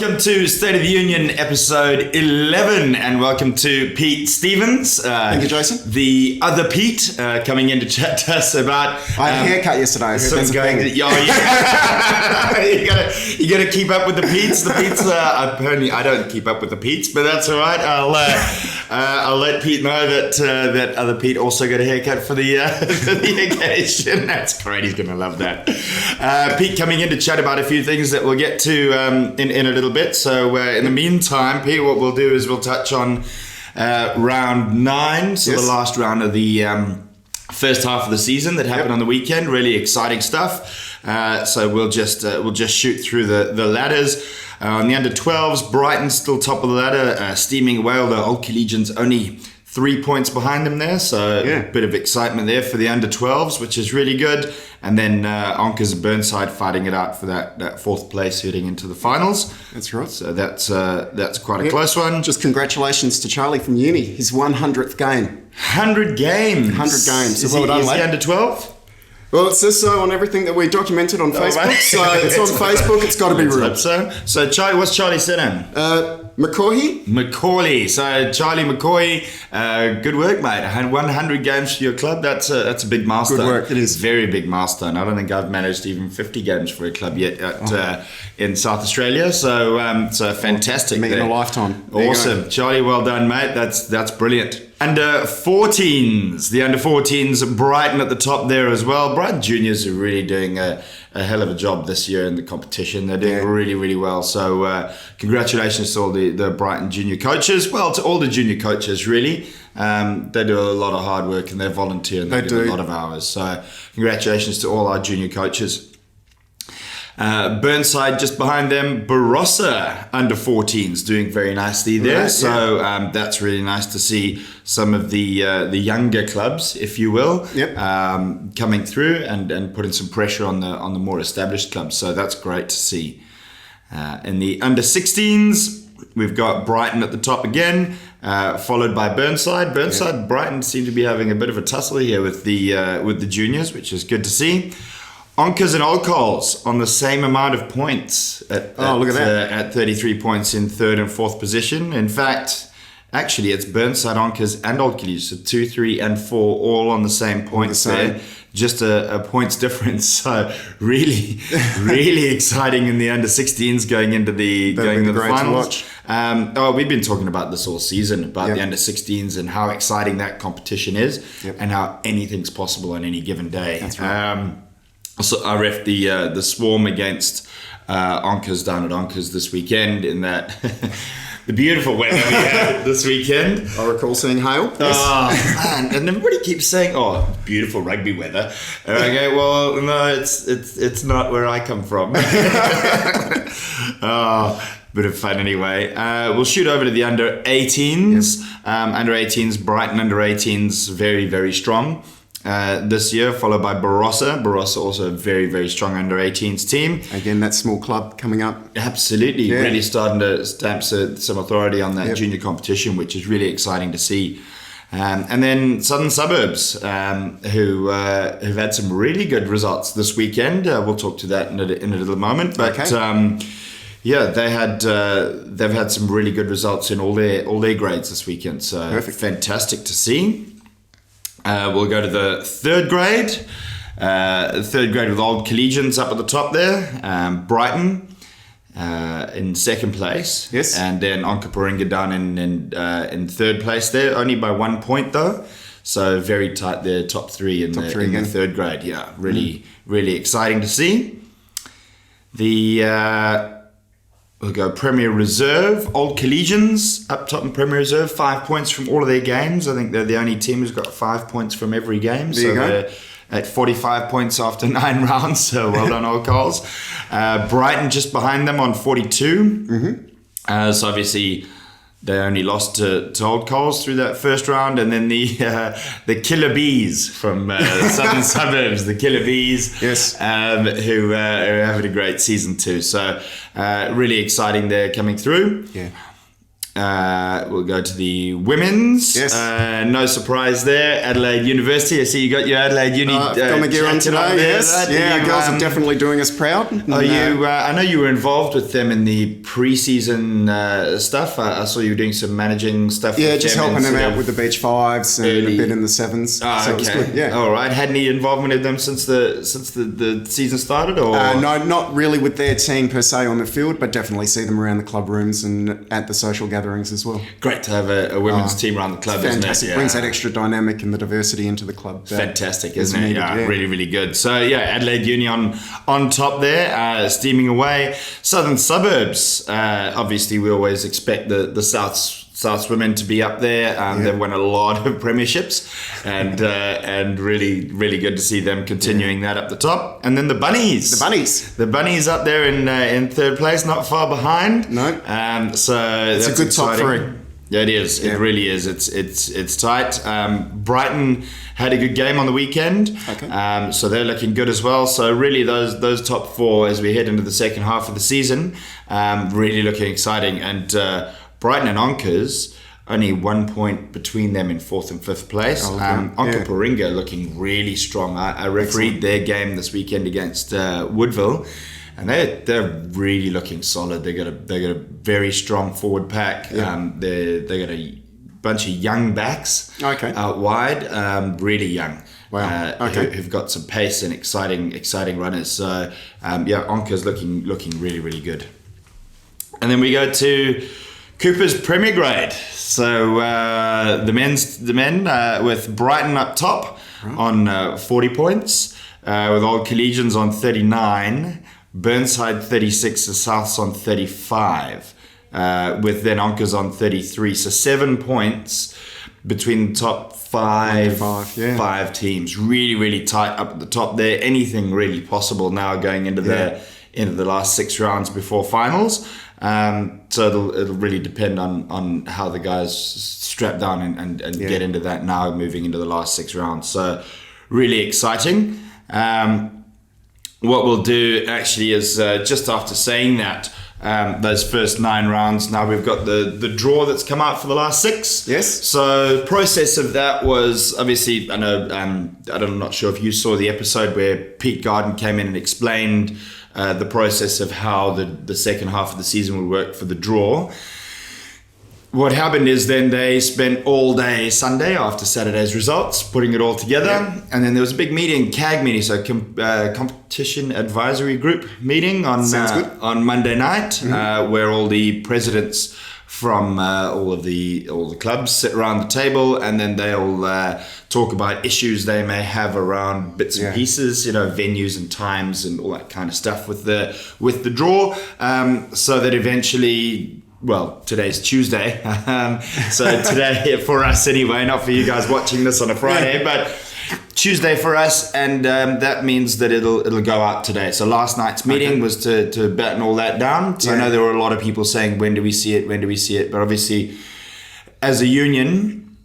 Welcome to State of the Union episode 11, and welcome to Pete Stevens. Thank you, Jason. The other Pete coming in to chat to us about... I had a haircut yesterday. You gotta keep up with the Petes. The Petes, apparently I don't keep up with the Petes, but that's all right. I'll let Pete know that other Pete also got a haircut for the occasion. That's great. He's gonna love that. Pete coming in to chat about a few things that we'll get to in a little bit. So in the meantime, Pete, what we'll do is we'll touch on round 9, so the last round of the first half of the season that happened on the weekend. Really exciting stuff. So we'll just shoot through the ladders. On the under 12s, Brighton's still top of the ladder, steaming away. Although Old Collegians only 3 points behind them there, so a bit of excitement there for the under 12s, which is really good. And then Onkers and Burnside fighting it out for that fourth place, heading into the finals. That's right. So that's quite a close one. Just congratulations to Charlie from uni, his 100th game. 100 games. 100 games. Is he under 12? Well, it says so on everything that we documented on Facebook. Right. So it's on Facebook. It's got to be real. So Charlie, what's Charlie's surname? McCauley. So Charlie McCauley, good work, mate. 100 games for your club. That's a big milestone. Good work. It is very big milestone. I don't think I've managed even 50 games for a club yet in South Australia. So fantastic. Me in a lifetime. Awesome, Charlie. Well done, mate. That's brilliant. Under 14s, the under 14s, Brighton at the top there as well. Brighton Juniors are really doing a hell of a job this year in the competition. They're doing really, really well. So congratulations to all the Brighton junior coaches. Well, to all the junior coaches, really. They do a lot of hard work and they volunteer and they do a lot of hours. So congratulations to all our junior coaches. Burnside just behind them, Barossa under 14s doing very nicely there. So that's really nice to see some of the younger clubs, if you will, coming through and putting some pressure on the more established clubs. So that's great to see. In the under 16s, we've got Brighton at the top again, followed by Burnside. Brighton seem to be having a bit of a tussle here with the juniors, which is good to see. Onkers and Old Coals on the same amount of points at 33 points in third and fourth position. In fact, actually, it's Burnside, Onkers and Old Collegians, so 2, 3 and 4 all on the same points there. Just a points difference. So really, really exciting in the under 16s going into the finals. We've been talking about this all season, about the under 16s and how exciting that competition is and how anything's possible on any given day. That's right. So I ref the Swarm against Onkers down at Onkers this weekend in that the beautiful weather we had this weekend. I recall seeing hail. Oh man, and everybody keeps saying, "Oh, beautiful rugby weather." And I go, "Well, no, it's not where I come from." Bit of fun anyway. We'll shoot over to the under 18s. Under 18s, Brighton under 18s, very, very strong. This year, followed by Barossa. Barossa also a very, very strong under 18s team. Again, that small club coming up. Absolutely, really starting to stamp some authority on that junior competition, which is really exciting to see. And then Southern Suburbs, who've had some really good results this weekend. We'll talk to that in a little moment. But they've had some really good results in all their grades this weekend. So fantastic to see. We'll go to the third grade. Third grade with Old Collegians up at the top there. Brighton in second place. Yes. And then Onkaparinga down in third place there, only by 1 point though. So very tight there, top three in the third grade. Yeah, really, really exciting to see. We'll go Premier Reserve. Old Collegians up top in Premier Reserve, 5 points from all of their games. I think they're the only team who's got 5 points from every game. So they're at 45 points after 9 rounds. So well done, Old Coals. Brighton just behind them on 42. So obviously they only lost to Old Coals through that first round, and then the Killer Bees from Southern Suburbs, the Killer Bees, who are having a great season too. So really exciting there coming through. We'll go to the women's. Yes. No surprise there. Adelaide University. I see you got your Adelaide Uni. Got my gear on today. Yes. Yeah, you, girls are definitely doing us proud. Are you? I know you were involved with them in the pre-season stuff. I saw you doing some managing stuff. Yeah, with just them helping them out with the beach fives and a bit in the sevens. Oh, so it was good. Yeah. All right. Had any involvement with them since the season started, or no, not really with their team per se on the field, but definitely see them around the club rooms and at the social gatherings as well. Great to have a women's team around the club, fantastic. isn't it? Yeah. Brings that extra dynamic and the diversity into the club. Fantastic, isn't it? Yeah, really, really good. So yeah, Adelaide Uni on top there, steaming away. Southern Suburbs, obviously we always expect the South's women to be up there. They've won a lot of premierships, and really, really good to see them continuing that up the top. And then the Bunnies. The Bunnies up there in third place, not far behind. No. So it's that's a good exciting. top three. Yeah, it is. Yeah. It really is. It's tight. Brighton had a good game on the weekend. Okay. So they're looking good as well. So really those top four as we head into the second half of the season, really looking exciting. And Brighton and Onkers, only 1 point between them in fourth and fifth place. Onkaparinga looking really strong. I refereed their game this weekend against Woodville. And they're really looking solid. They got a very strong forward pack. They got a bunch of young backs out wide, really young. Wow. Who've got some pace and exciting runners. So Onka's looking really, really good. And then we go to Cooper's Premier Grade. So the men with Brighton up top on 40 points, with Old Collegians on 39. Burnside 36, the Souths on 35, with then Onkers on 33. So 7 points between the top five teams. Really, really tight up at the top there. Anything really possible now going into the last 6 rounds before finals. So it'll really depend on how the guys strap down and get into that now, moving into the last 6 rounds. So really exciting. What we'll do actually is just after saying that, those first 9 rounds, now we've got the draw that's come out for the last 6. Yes. So the process of that was, obviously, I know, I'm not sure if you saw the episode where Pete Garden came in and explained the process of how the second half of the season would work for the draw. What happened is then they spent all day Sunday after Saturday's results putting it all together, and then there was a big meeting, CAG meeting, so Competition Advisory Group meeting on Monday night, where all the presidents from all the clubs sit around the table, and then they'll talk about issues they may have around bits and pieces, venues and times and all that kind of stuff with the draw, so that eventually. Well, today's Tuesday, so today for us anyway, not for you guys watching this on a Friday, but Tuesday for us, and that means that it'll go out today. So last night's meeting was to batten all that down. So I know there were a lot of people saying, when do we see it? But obviously, as a union,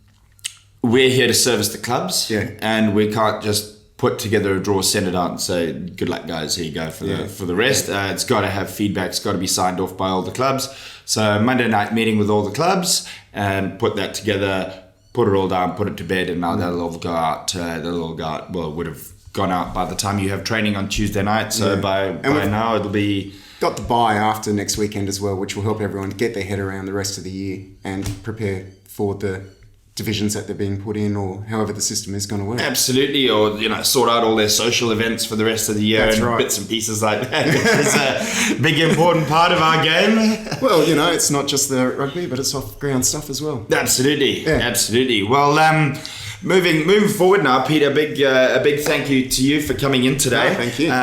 we're here to service the clubs, and we can't just put together a draw, send it out and say, good luck guys, here you go for the rest. It's got to have feedback, it's got to be signed off by all the clubs. So Monday night meeting with all the clubs and put that together, put it all down, put it to bed, and now that'll all go out. Well, it would have gone out by the time you have training on Tuesday night, so by now it'll be... Got the bye after next weekend as well, which will help everyone get their head around the rest of the year and prepare for the divisions that they're being put in, or however the system is going to work. Absolutely, or sort out all their social events for the rest of the year. That's and bits and pieces like that. It's a big important part of our game. Well, it's not just the rugby, but it's off ground stuff as well. Absolutely. Well, moving forward now, Pete, a big thank you to you for coming in today. Thank you.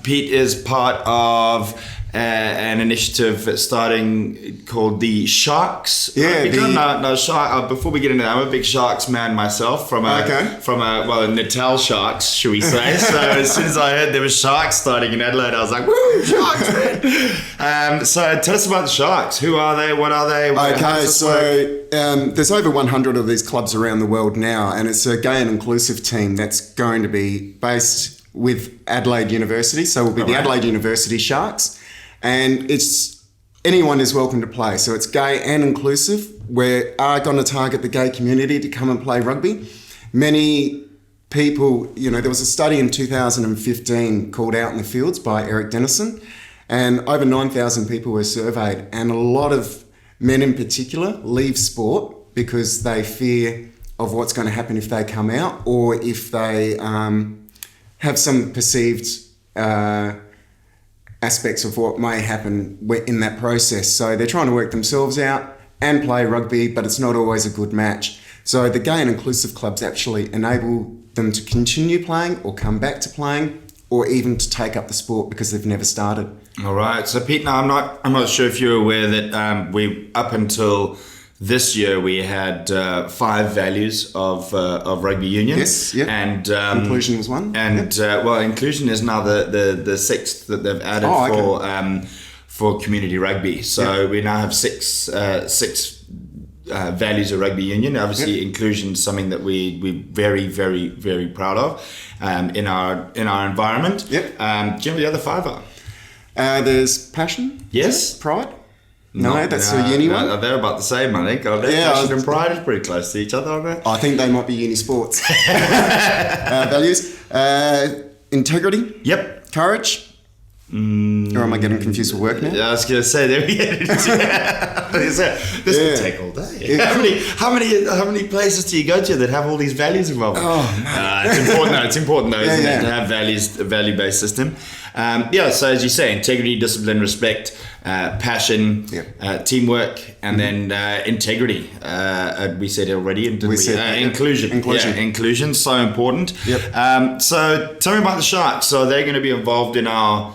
Pete is part of an initiative starting called the Sharks. Before we get into that, I'm a big Sharks man myself from a Natal Sharks, should we say? So as soon as I heard there was Sharks starting in Adelaide, I was like, woo, Sharks, man! So tell us about the Sharks. Who are they? What are they? Okay, so there's over 100 of these clubs around the world now, and it's a gay and inclusive team that's going to be based with Adelaide University. So we'll be the Adelaide University Sharks. And it's anyone is welcome to play. So it's gay and inclusive. We are going to target the gay community to come and play rugby. Many people, there was a study in 2015 called Out in the Fields by Eric Dennison, and over 9,000 people were surveyed, and a lot of men in particular leave sport because they fear of what's going to happen if they come out, or if they have some perceived aspects of what may happen in that process. So they're trying to work themselves out and play rugby, but it's not always a good match. So the gay and inclusive clubs actually enable them to continue playing or come back to playing, or even to take up the sport because they've never started. All right. So Pete, now I'm not sure if you're aware that we up until this year we had 5 values of rugby union. Yes. Yep. And inclusion was one. And inclusion is now the 6th that they've added for community rugby. So we now have six values of rugby union. Obviously, inclusion is something that we're very, very, very proud of in our environment. Yep. Do you know the other 5 are? There's passion. Yes. Pride. No, that's a uni one. They're about the same, I think. Passion and pride is pretty close to each other, aren't they? I think they might be uni sports. Values. Integrity. Yep. Courage. Or am I getting confused with work now? Yeah, I was going to say, there we go. This will take all day. Yeah. How many places do you go to that have all these values involved? It's important though, isn't it, to have a value-based system. So as you say, integrity, discipline, respect, passion, teamwork, and then integrity. We said already, inclusion. Inclusion, so important. Yep. So tell me about the Sharks. So they're going to be involved in our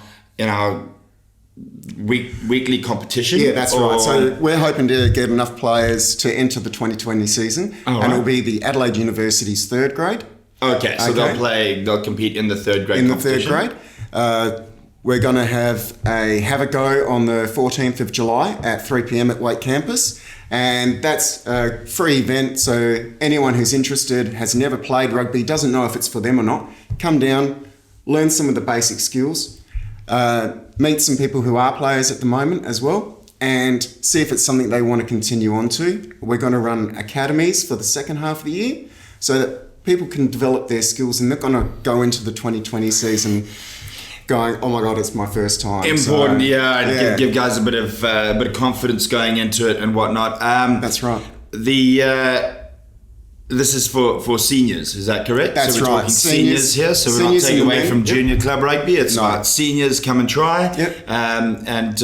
weekly competition. Yeah, that's right. So we're hoping to get enough players to enter the 2020 season, and it'll be the Adelaide University's 3rd grade. Okay, so they'll compete in the 3rd grade competition. In the 3rd grade. We're going to have a go on the 14th of July at 3 p.m. at Wake Campus, and that's a free event, so anyone who's interested, has never played rugby, doesn't know if it's for them or not, come down, learn some of the basic skills, meet some people who are players at the moment as well, and see if it's something they want to continue on to. We're going to run academies for the second half of the year so that people can develop their skills, and they're going to go into the 2020 season going, oh my God, it's my first time. Important, give guys a bit of confidence going into it and whatnot. That's right. This is for seniors, is that correct? That's so we're right. Talking seniors here, so we're not taking away from junior club rugby. It's about seniors come and try, and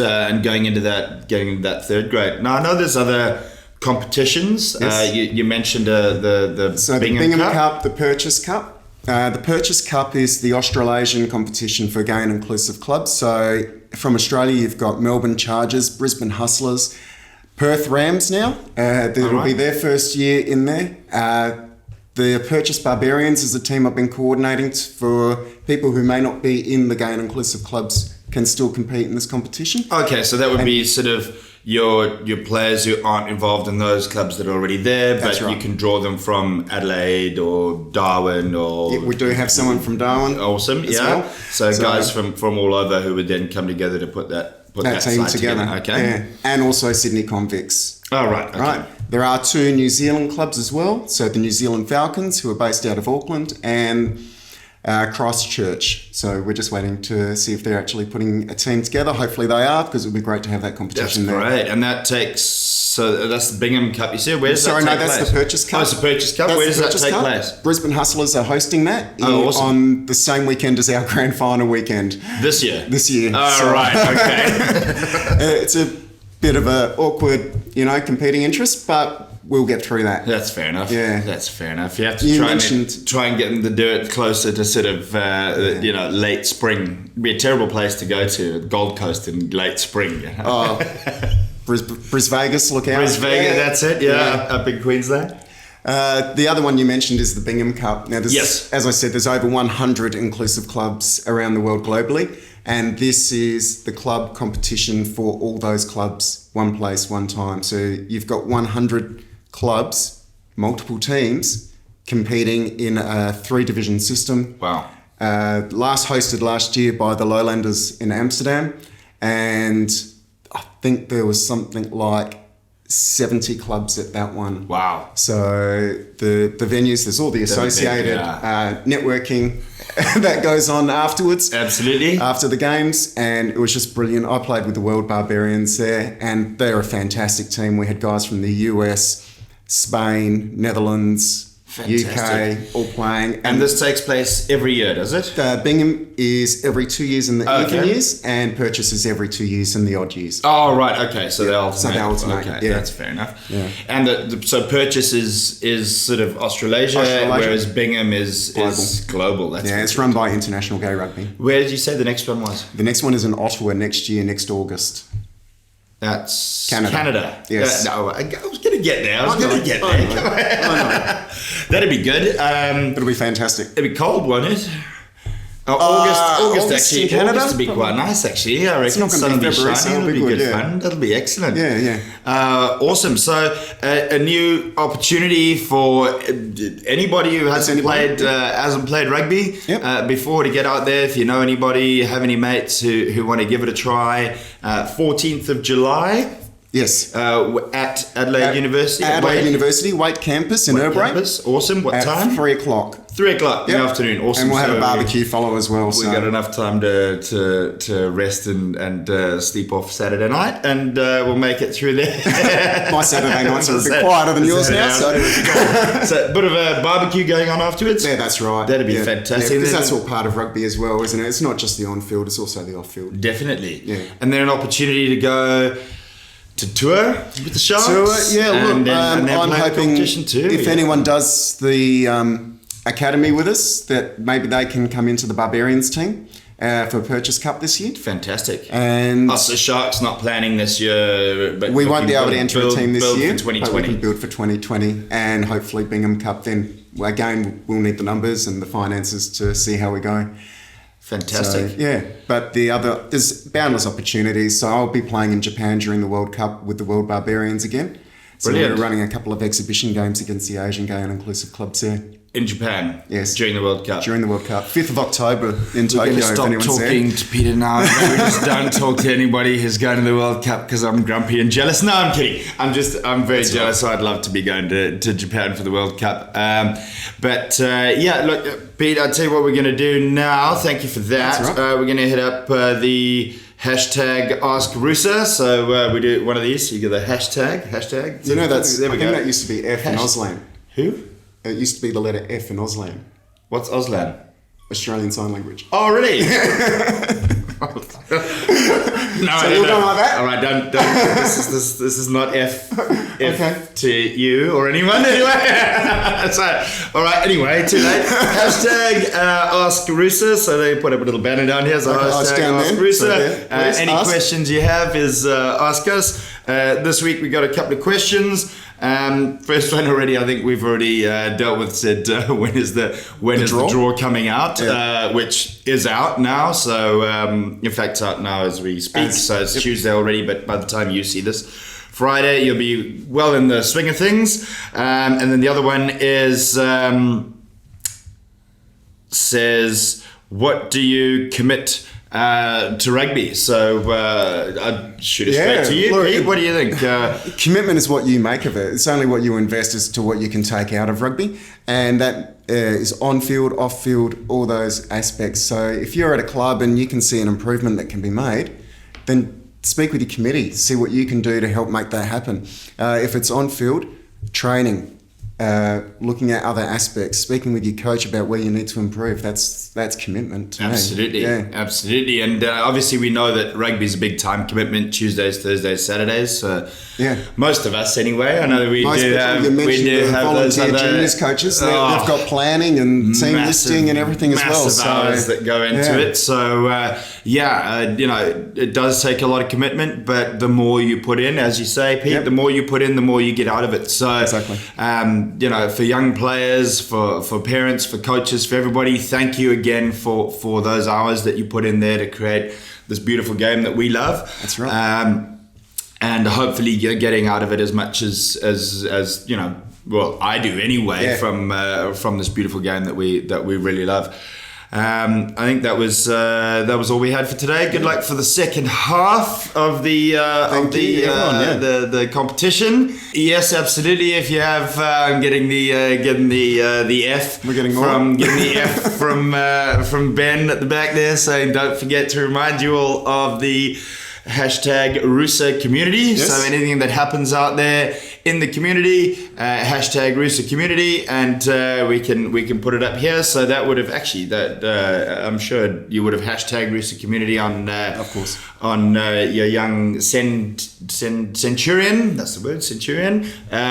going into that 3rd grade. Now I know there's other competitions. Yes. You mentioned the Bingham Cup, the Purchase Cup. The Purchase Cup is the Australasian competition for gay and inclusive clubs. So from Australia, you've got Melbourne Chargers, Brisbane Hustlers, Perth Rams now. It'll be their first year in there. The Purchase Barbarians is a team I've been coordinating for people who may not be in the gay and inclusive clubs can still compete in this competition. Okay, so that would be sort of your players who aren't involved in those clubs that are already there, but you can draw them from Adelaide or Darwin or... we do have someone from Darwin. Awesome, well. So guys from all over who would then come together to put that team together. Okay. Yeah. And also Sydney Convicts. Oh, right. Okay. Right. There are 2 New Zealand clubs as well. So the New Zealand Falcons, who are based out of Auckland, and Christchurch. So we're just waiting to see if they're actually putting a team together. Hopefully they are, because it would be great to have that competition there. That's great. And that takes... So that's the Bingham Cup, you said? Where does that take place? That's the Purchase Cup. Oh, it's the Purchase Cup. Where does that take place? Brisbane Hustlers are hosting that awesome. On the same weekend as our grand final weekend. This year? This year. Oh, right. Okay. It's a bit of an awkward, competing interest, but we'll get through that. That's fair enough. Yeah. That's fair enough. You have to try and get them to do it closer to sort of, late spring. It'd be a terrible place to go to, Gold Coast in late spring. Bris Vegas, look out. Bris Vegas, that's it, up in Queensland. The other one you mentioned is the Bingham Cup. Now, as I said, there's over 100 inclusive clubs around the world globally, and this is the club competition for all those clubs, one place, one time. So you've got 100 clubs, multiple teams, competing in a 3-division system. Wow. Hosted last year by the Lowlanders in Amsterdam, and I think there was something like 70 clubs at that one. Wow. So the venues, there's all the associated networking that goes on afterwards. Absolutely. After the games, and it was just brilliant. I played with the World Barbarians there, and they're a fantastic team. We had guys from the US, Spain, Netherlands, Fantastic. UK, all playing. And this takes place every year, does it? Bingham is every 2 years in the even years, and Purchase is every 2 years in the odd years. Oh, right. Okay. So they alternate. So they alternate. Okay, yeah. That's fair enough. Yeah. And so Purchase is sort of Australasia, whereas Bingham is global. That's it's run by International Gay Rugby. Where did you say the next one was? The next one is in Ottawa next year, next August. That's Canada. Yes. No, I was going to get there. I know. That'd be good. It'll be fantastic. It'd be cold, won't it? August actually. In Canada? August would be quite nice, actually. I reckon it's not going to be February, so it'll be good fun. That'll be excellent. Yeah. Awesome. So a new opportunity for anybody who hasn't played rugby before to get out there. If you know anybody, have any mates who want to give it a try. 14th of July. Yes. At Adelaide University. Adelaide University, White Campus in Irvine. Awesome. What time? At 3 o'clock. 3 o'clock in the afternoon. Awesome. And we'll have a barbecue follow as well. We've got enough time to rest and sleep off Saturday night, and we'll make it through there. My Saturday nights are a bit quieter than yours now. So a bit of a barbecue going on afterwards? Yeah, that's right. That'd be fantastic. Because that's all part of rugby as well, isn't it? It's not just the on-field, it's also the off-field. Definitely. Yeah. And then an opportunity to go to tour with the Sharks. I'm hoping too, if anyone does the academy with us, that maybe they can come into the Barbarians team for Purchase Cup this year. Fantastic. And us, the Sharks, not planning this year, but we won't be able to enter a team this year. For 2020. But we can build for 2020, and hopefully Bingham Cup. Then again, we'll need the numbers and the finances to see how we go. Fantastic. So, but there's boundless opportunities. So I'll be playing in Japan during the World Cup with the World Barbarians again. So Brilliant. we're running a couple of exhibition games against the Asian gay and inclusive clubs there. In Japan? Yes. During the World Cup? During the World Cup. 5th of October in Tokyo, if anyone's stop talking to Peter now. We just don't talk to anybody who's going to the World Cup because I'm grumpy and jealous. No, I'm kidding. I'm very jealous. So I'd love to be going to Japan for the World Cup. Look, Pete, I'll tell you what we're going to do now. Thank you for that. That's right. We're going to hit up the hashtag Ask Rusa. So we do one of these. So you get the hashtag. You know, there we go. that used to be F in Auslan. Who? It used to be the letter F in Auslan. What's Auslan? Australian Sign Language. Oh, really? No, so you're going like that? All right, don't. This is not F Okay. to you or anyone anyway. So, all right. Anyway, too late. Hashtag Ask Rusa. So they put up a little banner down here. So hashtag Ask Rusa. So, any questions you have is ask us. This week we got a couple of questions. First one already, I think we've already dealt with. Said when is the draw coming out, which is out now. So in fact, it's out now as we speak. So it's Tuesday already, but by the time you see this, Friday, you'll be well in the swing of things. And then the other one is says, what do you commit to rugby? So I'd shoot it straight to you, look, Pete. What do you think? Commitment is what you make of it. It's only what you invest as to what you can take out of rugby, and that is on field, off field, all those aspects. So if you're at a club and you can see an improvement that can be made, then speak with your committee, see what you can do to help make that happen. If it's on field, training, looking at other aspects, speaking with your coach about where you need to improve. That's commitment to Absolutely. me. Absolutely. And obviously we know that rugby is a big time commitment, Tuesdays, Thursdays, Saturdays. So most of us anyway. I know we do have those volunteer other juniors coaches. They've got planning and team listing and everything as well. Massive hours that go into it. So it does take a lot of commitment, but the more you put in, as you say, Pete, the more you put in, the more you get out of it. So exactly. For young players, for parents, for coaches, for everybody, thank you again for those hours that you put in there to create this beautiful game that we love. That's right. And hopefully you're getting out of it as much as well, I do anyway from this beautiful game that we really love. I think that was all we had for today. Good luck for the second half of the competition. Yes, absolutely. If you have getting the F, we're getting more. from Ben at the back there, saying don't forget to remind you all of the hashtag Rusa community. Yes. So anything that happens out there in the community, hashtag Rusa community, and we can put it up here. So that would have actually I'm sure you would have hashtag Rusa community on of course on your young Centurion. That's the word, Centurion,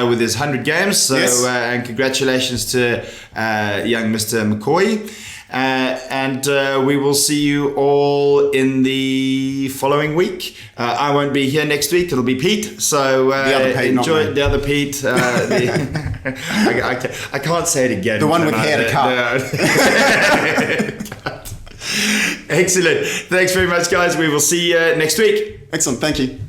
with his 100 games. So yes. And congratulations to young Mr. McCoy. And we will see you all in the following week. I won't be here next week. It'll be Pete. So the other Pete, enjoy the other Pete. I can't say it again. The one with hair to cut. Excellent. Thanks very much, guys. We will see you next week. Excellent. Thank you.